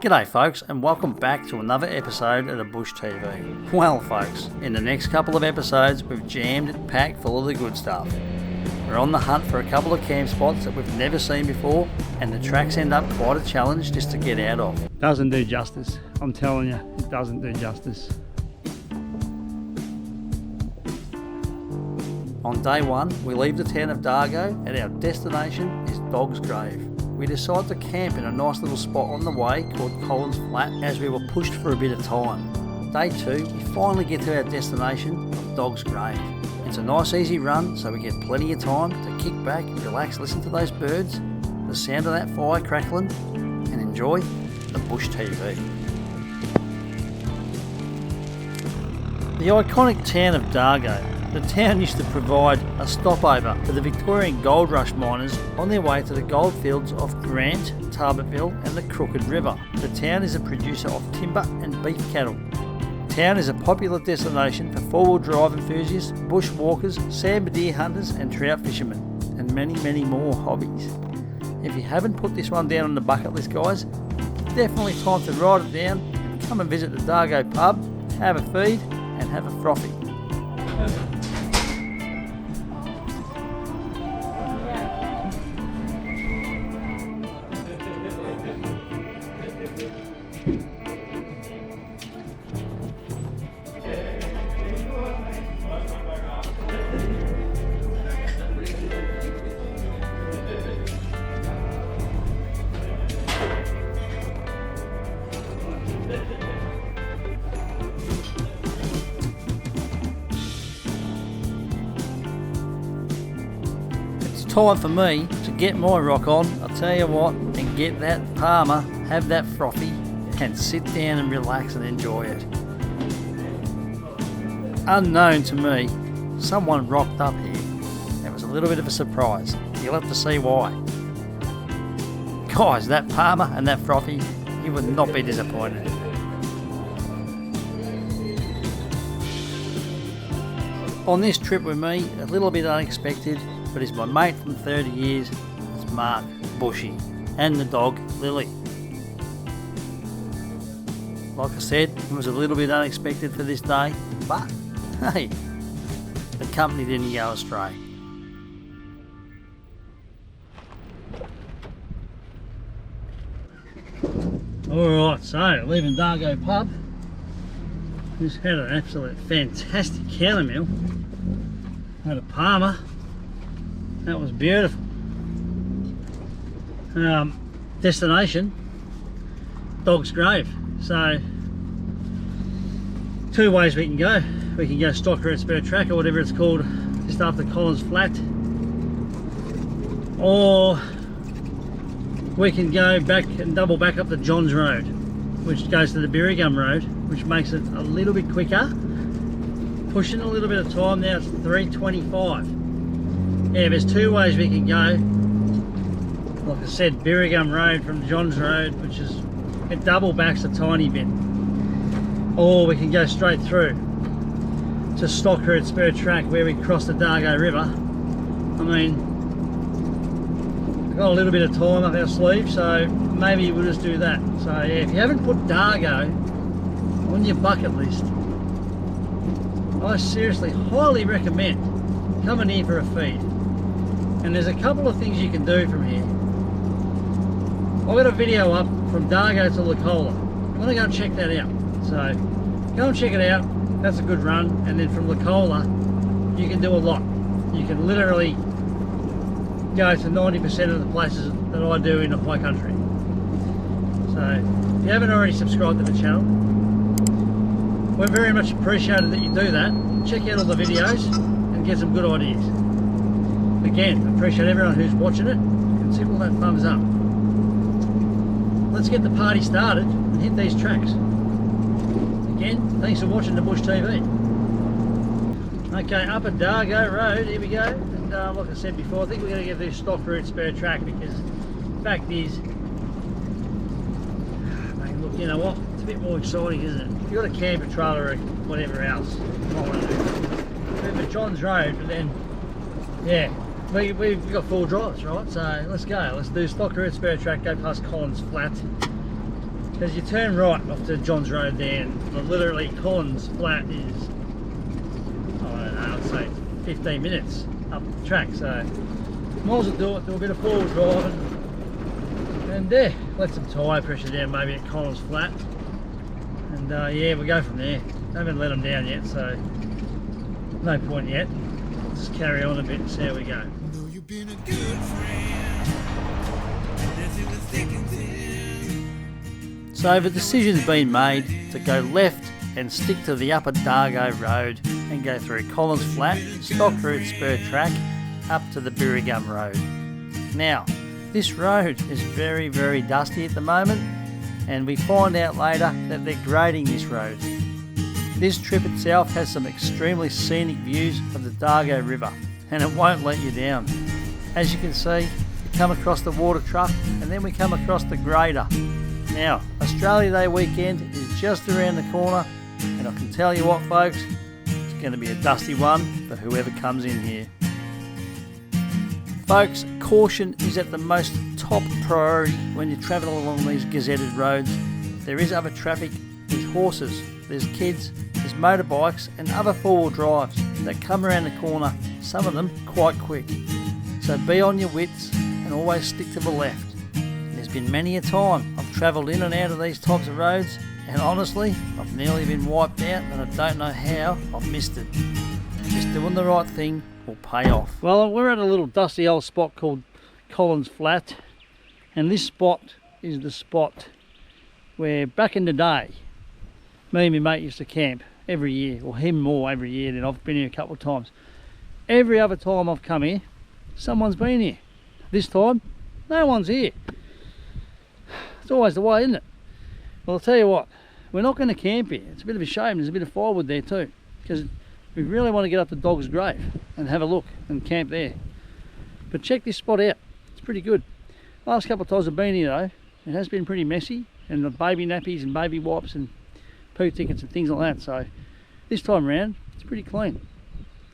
G'day folks, and welcome back to another episode of the Bush TV. Well folks, in the next couple of episodes we've jammed it packed full of the good stuff. We're on the hunt for a couple of camp spots that we've never seen before, and the tracks end up quite a challenge just to get out of. Doesn't do justice, I'm telling you, it doesn't do justice. On day one, we leave the town of Dargo and our destination is Dog's Grave. We decide to camp in a nice little spot on the way called Collins Flat as we were pushed for a bit of time. Day two, we finally get to our destination of Dog's Grave. It's a nice easy run, so we get plenty of time to kick back, relax, listen to those birds, the sound of that fire crackling, and enjoy the Bush TV. The iconic town of Dargo. The town used to provide a stopover for the Victorian gold rush miners on their way to the goldfields of Grant, Tarbotville and the Crooked River. The town is a producer of timber and beef cattle. The town is a popular destination for four-wheel drive enthusiasts, bushwalkers, sambar deer hunters and trout fishermen, and many more hobbies. If you haven't put this one down on the bucket list guys, it's definitely time to write it down and come and visit the Dargo pub, have a feed and have a frothy. Time for me to get my rock on, I'll tell you what, and get that Palmer, have that frothy, and sit down and relax and enjoy it. Unknown to me, someone rocked up here. It was a little bit of a surprise. You'll have to see why. Guys, that Palmer and that frothy, you would not be disappointed. On this trip with me, a little bit unexpected, but he's my mate from 30 years, it's Mark, Bushy, and the dog, Lily. Like I said, it was a little bit unexpected for this day, but hey, the company didn't go astray. Alright, so leaving Dargo pub, just had an absolute fantastic counter meal, had a Palmer. That was beautiful. Destination, Dog's Grave. So, two ways we can go. We can go Stocker at Spur Track or whatever it's called, just after Collins Flat. Or we can go back and double back up the Johns Road, which goes to the Birrigum Road, which makes it a little bit quicker. Pushing a little bit of time now, it's 3:25. Yeah, there's two ways we can go. Like I said, Birrigum Road from Johns Road, which is, it double backs a tiny bit. Or we can go straight through to Stocker at Spur Track where we cross the Dargo River. I mean, we've got a little bit of time up our sleeve, so maybe we'll just do that. So yeah, if you haven't put Dargo on your bucket list, I seriously highly recommend coming here for a feed. And there's a couple of things you can do from here. I've got a video up from Dargo to Licola. I'm going to go and check that out. So go and check it out. That's a good run. And then from Licola, you can do a lot. You can literally go to 90% of the places that I do in the high country. So if you haven't already subscribed to the channel, we're very much appreciated that you do that. Check out all the videos and get some good ideas. Again, I appreciate everyone who's watching it and tickle that thumbs up. Let's get the party started and hit these tracks. Again, thanks for watching the Bush TV. Okay, up at Dargo Road, here we go. And like I said before, I think we're going to get this stock route spare track because the fact is, mate, look, you know what? It's a bit more exciting, isn't it? If you've got a camper trailer or whatever else, you might want to do it. John's Road, but then, yeah. We've got 4 drives, right? So let's go. Let's do Stocker at Spur Track, go past Collins Flat. As you turn right off to John's Road there, and literally Collins Flat is, I don't know, I'd say 15 minutes up the track, so might as well do a bit of forward driving, and let some tyre pressure down maybe at Collins Flat, and yeah, we'll go from there. Haven't let them down yet, so no point yet. Just carry on a bit and see how we go. You've been a good friend. So the decision's been made to go left and stick to the upper Dargo Road and go through Collins Flat, stock route spur track up to the Birragum Road. Now, this road is very, very dusty at the moment, and we find out later that they're grading this road. This trip itself has some extremely scenic views of the Dargo River, and it won't let you down. As you can see, we come across the water truck and then we come across the grader. Now, Australia Day weekend is just around the corner, and I can tell you what, folks, it's going to be a dusty one for whoever comes in here. Folks, caution is at the most top priority when you're travelling along these gazetted roads. There is other traffic, there's horses, there's kids, there's motorbikes and other four-wheel drives that come around the corner, some of them quite quick. So be on your wits and always stick to the left. There's been many a time I've travelled in and out of these types of roads, and honestly, I've nearly been wiped out and I don't know how I've missed it. Just doing the right thing will pay off. Well, we're at a little dusty old spot called Collins Flat, and this spot is the spot where back in the day, me and my mate used to camp every year, or him more every year than I've been here a couple of times. Every other time I've come here, someone's been here. This time, no one's here. It's always the way, isn't it? Well, I'll tell you what, we're not going to camp here. It's a bit of a shame. There's a bit of firewood there too, because we really want to get up to Dog's Grave and have a look and camp there. But check this spot out. It's pretty good. Last couple of times I've been here though, it has been pretty messy, and the baby nappies and baby wipes and poo tickets and things like that. So this time around, it's pretty clean.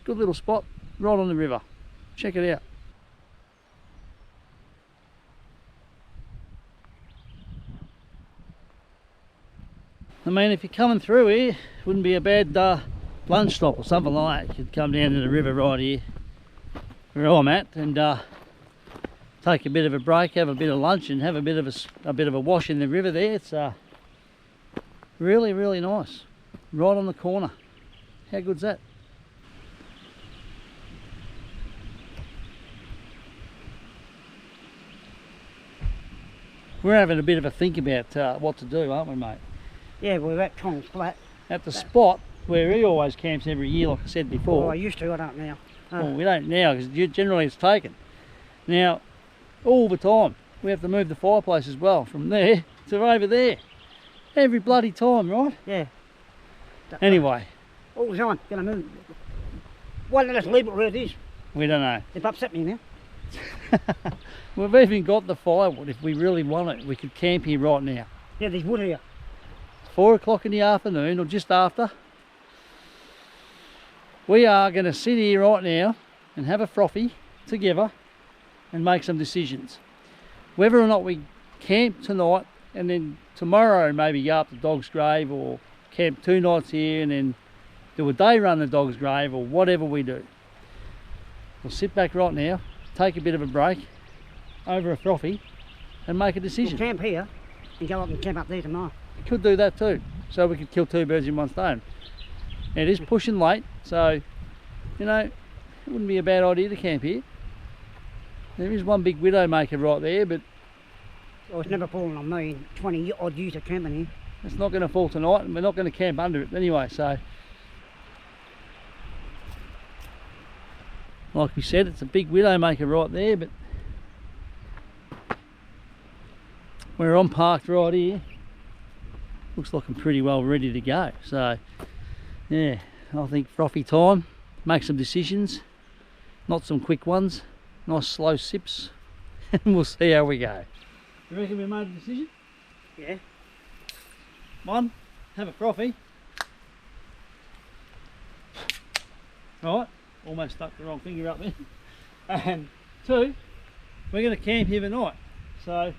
Good little spot right on the river. Check it out. I mean, if you're coming through here, it wouldn't be a bad lunch stop or something like that. You could come down to the river right here where I'm at and take a bit of a break, have a bit of lunch and have a bit of a wash in the river there. It's really, really nice. Right on the corner. How good's that? We're having a bit of a think about what to do, aren't we, mate? Yeah, we're at Collins Flat. At the spot where he always camps every year, like I said before. Well, I used to, I don't now. Well, we don't now, because generally it's taken. Now, all the time, we have to move the fireplace as well, from there to over there. Every bloody time, right? Yeah. Anyway. All the time, gonna move. Why don't I just leave it where it is? We don't know. They've upset me now. We've even got the firewood. If we really want it, we could camp here right now. Yeah, there's wood here. 4 o'clock in the afternoon, or just after. We are going to sit here right now and have a frothy together and make some decisions. Whether or not we camp tonight and then tomorrow maybe go up to Dog's Grave, or camp 2 nights here and then do a day run to Dog's Grave, or whatever we do. We'll sit back right now, take a bit of a break over a frothy and make a decision. We'll camp here and go up and camp up there tomorrow. We could do that too, so we could kill 2 birds in one stone. It is pushing late, so you know, it wouldn't be a bad idea to camp here. There is one big widowmaker right there, but oh, it's never fallen on me in 20 odd years of camping here. It's not going to fall tonight, and we're not going to camp under it anyway, so like we said, it's a big widowmaker right there, but we're on parked right here. Looks like I'm pretty well ready to go. So yeah, I think frothy time, make some decisions, not some quick ones, nice slow sips, and we'll see how we go. You reckon we made a decision? Yeah. 1, have a frothy. Right, almost stuck the wrong finger up there. And 2, we're going to camp here tonight. So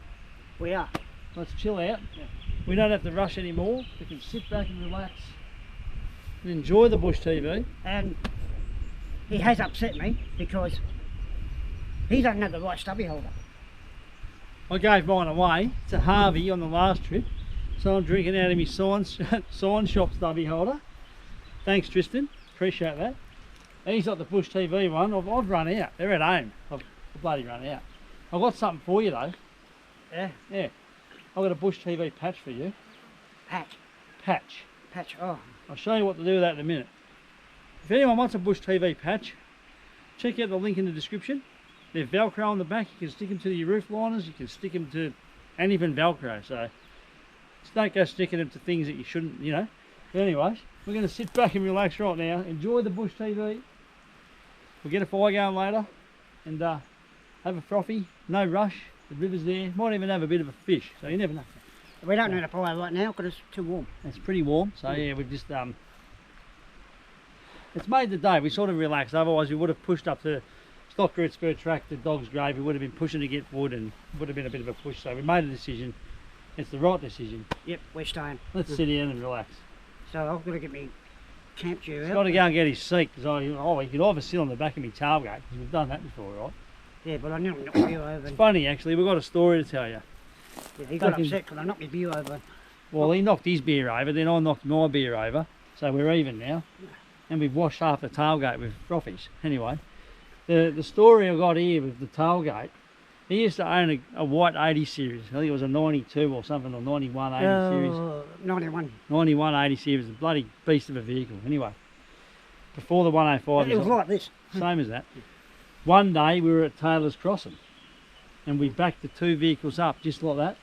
we are. let's chill out. Yeah. we don't have to rush anymore. We can sit back and relax and enjoy the bush TV. And he has upset me because he doesn't have the right stubby holder. I gave mine away to Harvey on the last trip, so I'm drinking out of my sign shop stubby holder. Thanks, Tristan, appreciate that. And he's got the Bush TV one. I've run out. They're at home. I've bloody run out. I've got something for you though. Yeah? Yeah. I've got a Bush TV patch for you. Patch. Patch. Patch, oh. I'll show you what to do with that in a minute. If anyone wants a Bush TV patch, check out the link in the description. They're Velcro on the back. You can stick them to your roof liners. You can stick them to, and even Velcro. So just don't go sticking them to things that you shouldn't, you know. But anyways, we're going to sit back and relax right now. Enjoy the Bush TV. We'll get a fire going later and have a frothy. No rush. The river's there. Might even have a bit of a fish. So you never know. We don't need a fire right now because it's too warm. It's pretty warm. So yeah, we've just it's made the day. We sort of relaxed. Otherwise, we would have pushed up to Stockroot Spur track, the dog's grave. We would have been pushing to get wood and would have been a bit of a push. So we made a decision. It's the right decision. Yep, we're staying. Let's sit down and relax. So I've got to get me camp gear out. He's got to go and get his seat because he could either sit on the back of my tailgate because we've done that before, right? Yeah, but I nearly knocked my beer over. It's funny actually. We've got a story to tell you. Yeah, he got upset because I knocked my beer over. Well, he knocked his beer over, then I knocked my beer over, so we're even now. And we've washed half the tailgate with frothies. Anyway, the story I got here with the tailgate, he used to own a white 80 series. I think it was a 92 or something, or 91 80 series. 91. 91 80 series, a bloody beast of a vehicle. Anyway, before the 105. It was like this. Same as that. One day we were at Taylor's Crossing and we backed the two vehicles up just like that.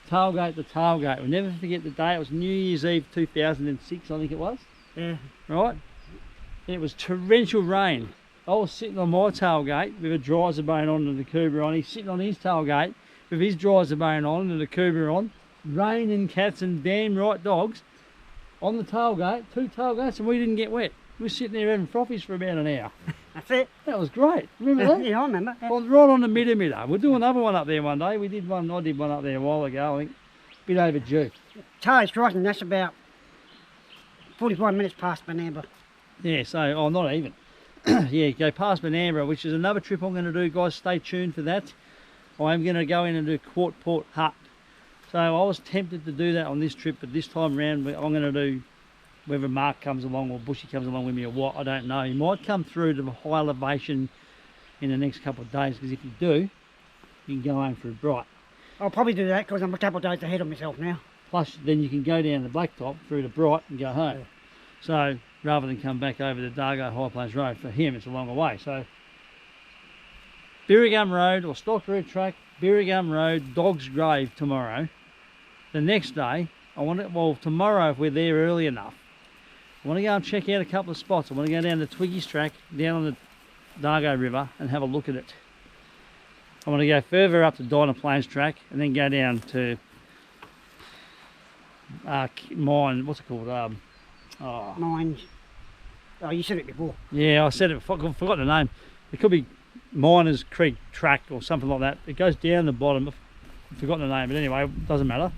Tailgate to tailgate. We'll never forget the day. It was New Year's Eve 2006, I think it was. Yeah. Right? It was torrential rain. I was sitting on my tailgate with a dryzer bone on and the Cooper on. He's sitting on his tailgate with his dryzer bone on and the Cooper on. Rain and cats and damn right dogs on the tailgate, two tailgates, and we didn't get wet. We were sitting there having frothies for about an hour. That's it. That was great. Remember that? Yeah, I remember. Yeah. Right on the midder. We'll do another one up there one day. I did one up there a while ago, I think. Bit overdue. Taylor's Crossing, that's about 45 minutes past Benambra. Yeah, so, not even. Yeah, go past Benambra, which is another trip I'm going to do, guys. Stay tuned for that. I am going to go in and do Quartport Hut. So I was tempted to do that on this trip, but this time around I'm going to do, whether Mark comes along or Bushy comes along with me or what, I don't know. He might come through to the high elevation in the next couple of days, because if you do, you can go home for a bright. I'll probably do that because I'm a couple of days ahead of myself now. Plus, then you can go down the Blacktop through to Bright and go home. Yeah. So, rather than come back over the Dargo High Plains Road, for him it's a longer way. So, Birragum Road or Stockroot Track, Birragum Road, Dog's Grave tomorrow. The next day, tomorrow if we're there early enough, I want to go and check out a couple of spots. I want to go down the Twiggy's Track, down on the Dargo River and have a look at it. I want to go further up to Dinah Plains Track and then go down to mine, what's it called? Mines. Oh, you said it before. Yeah, I said it, I forgot the name. It could be Miners Creek Track or something like that. It goes down the bottom. I've forgotten the name, but anyway, it doesn't matter.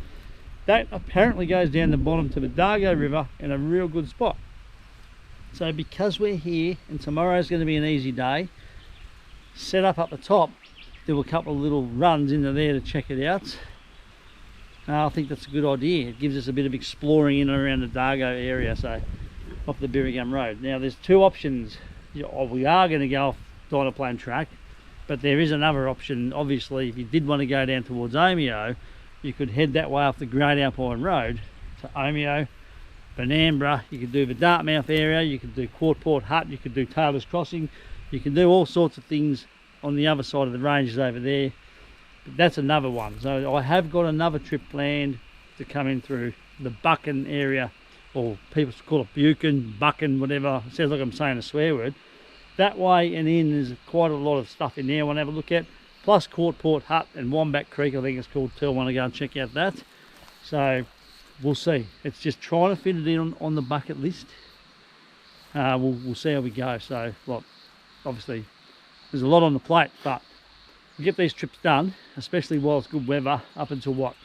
That apparently goes down the bottom to the Dargo River in a real good spot. So because we're here and tomorrow's going to be an easy day, set up the top, do a couple of little runs into there to check it out. I think that's a good idea. It gives us a bit of exploring in and around the Dargo area, so off the Birragum Road. Now there's two options. We are going to go off Dinah Plain Track, but there is another option. Obviously, if you did want to go down towards Omeo, you could head that way off the Great Alpine Road to Omeo, Benambra. You could do the Dartmouth area, you could do Quartport Hut, you could do Taylor's Crossing, you can do all sorts of things on the other side of the ranges over there. But that's another one. So I have got another trip planned to come in through the Buchan area, or people call it Buchan, Buchan, whatever. It sounds like I'm saying a swear word. That way and in, there's quite a lot of stuff in there I want to have a look at. Plus Quartport Hut and Wombat Creek, I think it's called too. I want to go and check out that. So we'll see. It's just trying to fit it in on the bucket list. We'll see how we go. So, well, obviously there's a lot on the plate, but we get these trips done, especially while it's good weather, up until what?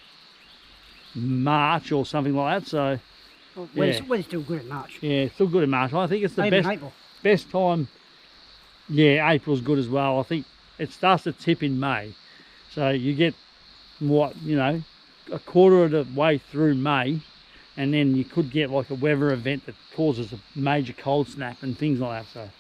March or something like that. So We're still good in March. yeah, it's still good in March. I think it's the Even April. best time. Yeah, April's good as well. I think it starts to tip in May, so you get what, you know, a quarter of the way through May, and then you could get like a weather event that causes a major cold snap and things like that. So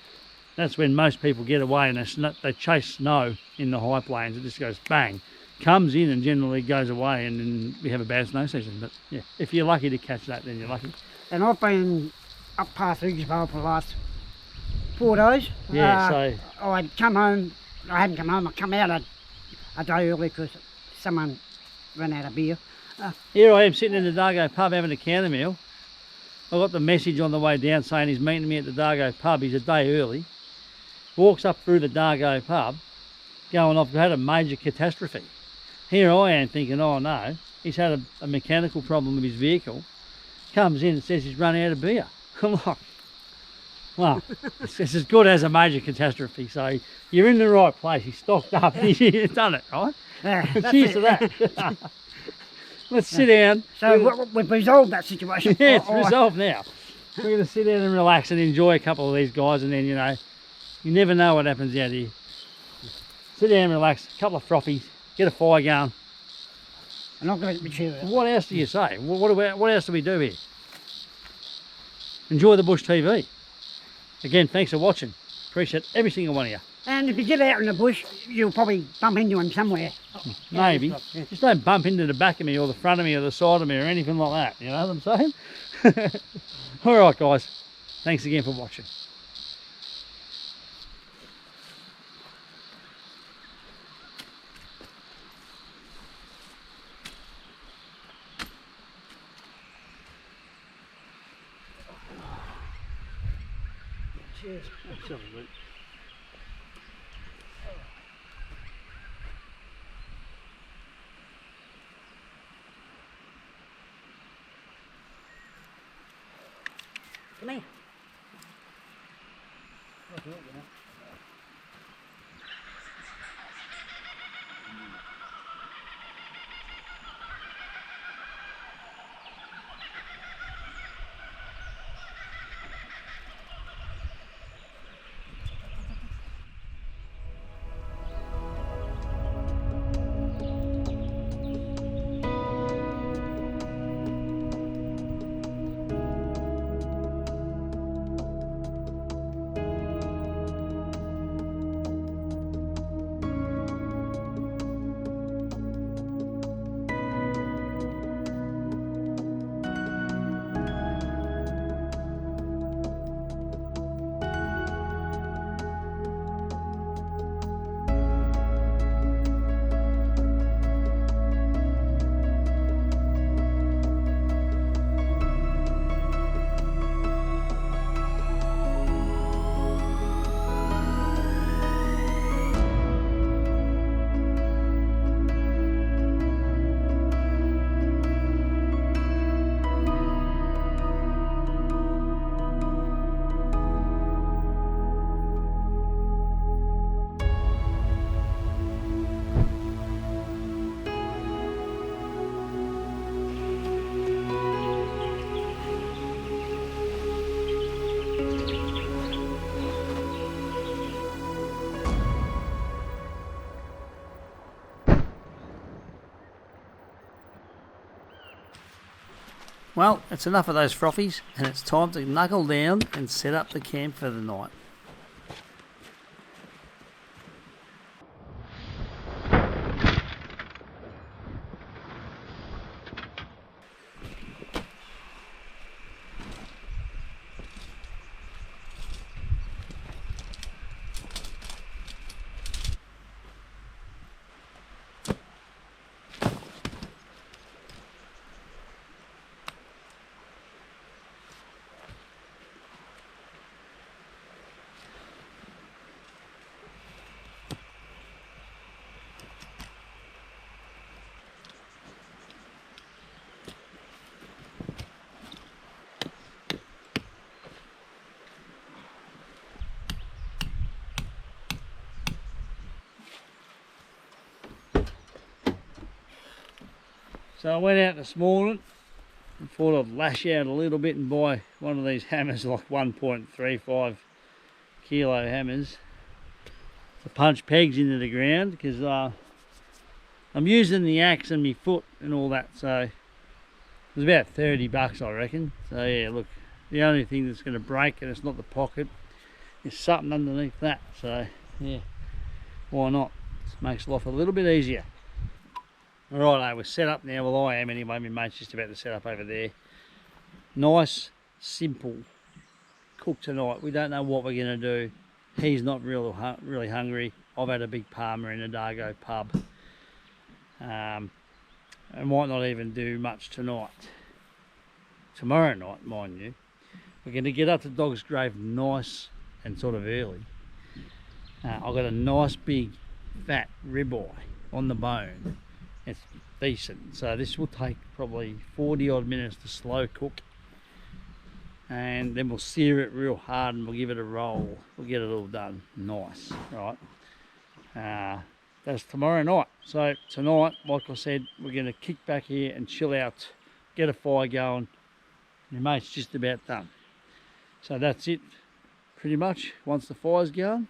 that's when most people get away, and they chase snow in the high plains. It just goes bang, comes in and generally goes away, and then we have a bad snow season. But yeah, if you're lucky to catch that, then you're lucky. And I've been up past Higginsville for the last 4 days. Yeah, so I'd come home. I hadn't come home. I come out a day early because someone ran out of beer. here I am sitting in the Dargo pub having a counter meal. I got the message on the way down saying he's meeting me at the Dargo pub. He's a day early. Walks up through the Dargo pub, going off, had a major catastrophe. Here I am thinking, oh no, he's had a mechanical problem with his vehicle. Comes in and says he's run out of beer. I'm like, well, it's as good as a major catastrophe. So you're in the right place. He's stocked up. He's done it, right? Cheers to that. Let's sit down. So we've resolved that situation. Yeah, it's resolved now. We're going to sit down and relax and enjoy a couple of these guys, and then, you know, you never know what happens out here. Sit down and relax, a couple of frothies, get a fire going. I'm not going to be cheering. What else do you say? What else do we do here? Enjoy the Bush TV. Again, thanks for watching. Appreciate every single one of you. And if you get out in the bush, you'll probably bump into him somewhere. Maybe. Yeah. Just don't bump into the back of me or the front of me or the side of me or anything like that. You know what I'm saying? All right, guys. Thanks again for watching. Cheers. Absolutely. Come here. Well, it's enough of those frothies, and it's time to knuckle down and set up the camp for the night. So I went out this morning and thought I'd lash out a little bit and buy one of these hammers, like 1.35 kilo hammers, to punch pegs into the ground, because I'm using the axe and my foot and all that, so it was about $30 I reckon. So yeah, look, the only thing that's going to break, and it's not the pocket, is something underneath that. So yeah, why not? Just makes life a little bit easier. Alright, we're set up now. Well, I am anyway. My mate's just about to set up over there. Nice, simple cook tonight. We don't know what we're going to do. He's not really hungry. I've had a big parma in a Dargo pub. I might not even do much tonight. Tomorrow night, mind you, we're going to get up to Dog's Grave nice and sort of early. I've got a nice big fat ribeye on the bone. It's decent, so this will take probably 40 odd minutes to slow cook, and then we'll sear it real hard and we'll give it a roll. We'll get it all done nice, right? That's tomorrow night. So tonight, like I said, we're going to kick back here and chill out, get a fire going. My mate's just about done. So that's it, pretty much. Once the fire's going,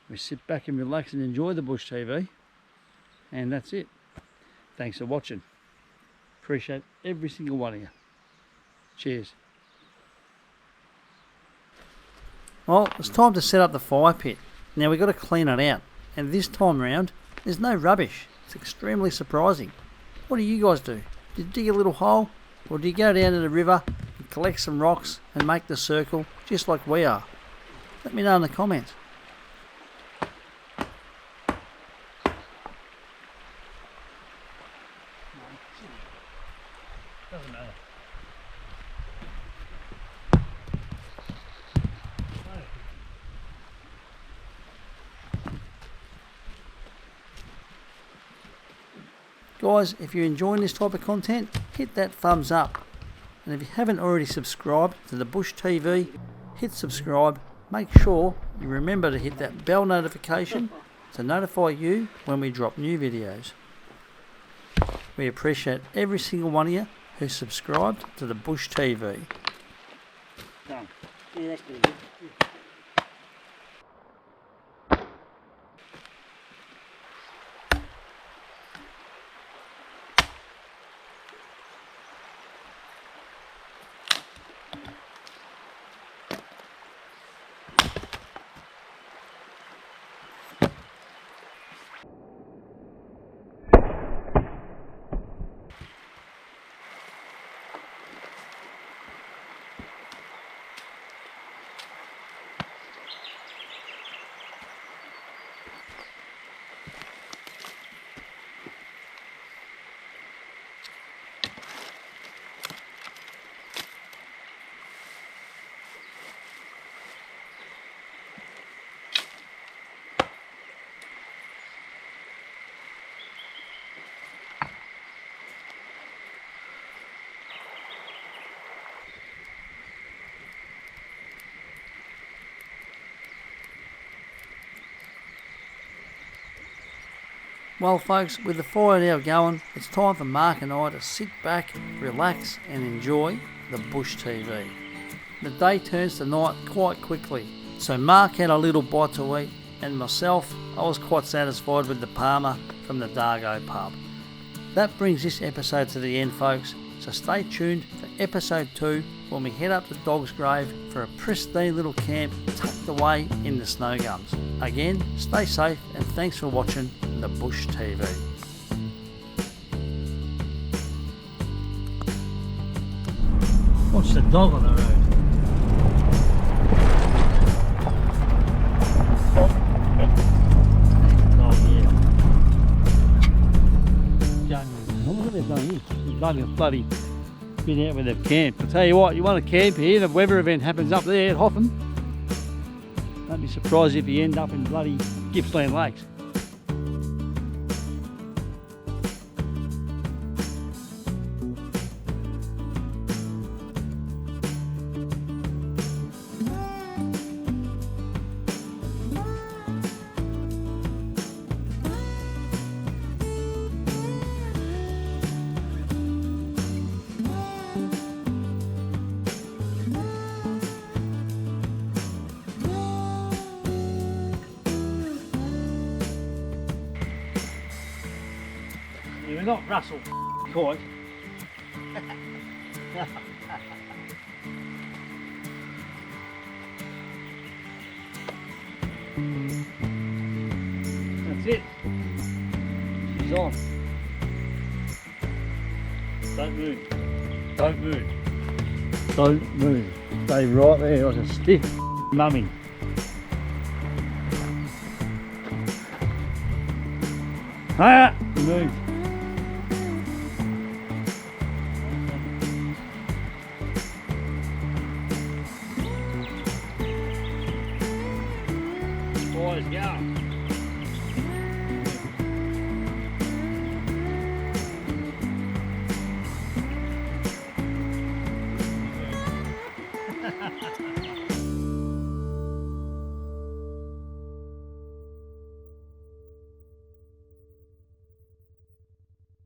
we sit back and relax and enjoy the Bush TV, and that's it. Thanks for watching. Appreciate every single one of you. Cheers. Well, it's time to set up the fire pit. Now we've got to clean it out, and this time round there's no rubbish. It's extremely surprising. What do you guys do? Do you dig a little hole, or do you go down to the river and collect some rocks and make the circle just like we are? Let me know in the comments. Doesn't matter. Guys, if you're enjoying this type of content, hit that thumbs up. And if you haven't already subscribed to the Bush TV, hit subscribe. Make sure you remember to hit that bell notification to notify you when we drop new videos. We appreciate every single one of you who subscribed to the Bush TV. Done. Yeah, that's pretty good. Well folks, with the fire now going, it's time for Mark and I to sit back, relax and enjoy the Bush TV. The day turns to night quite quickly, so Mark had a little bite to eat, and myself, I was quite satisfied with the parma from the Dargo pub. That brings this episode to the end folks, so stay tuned for episode 2 when we head up to Dog's Grave for a pristine little camp tucked away in the snow gums. Again, stay safe and thanks for watching the Bush TV. Watch the dog on the road. Look what they've done here. They've dug a bloody bit out where they've camped. I'll tell you what, you want to camp here, the weather event happens up there at Hotham. Don't be surprised if you end up in bloody Gippsland Lakes. They're not Russell quite. That's it. She's on. Don't move. Don't move. Don't move. Stay right there like a stiff mummy. Ah, move. Boys, go.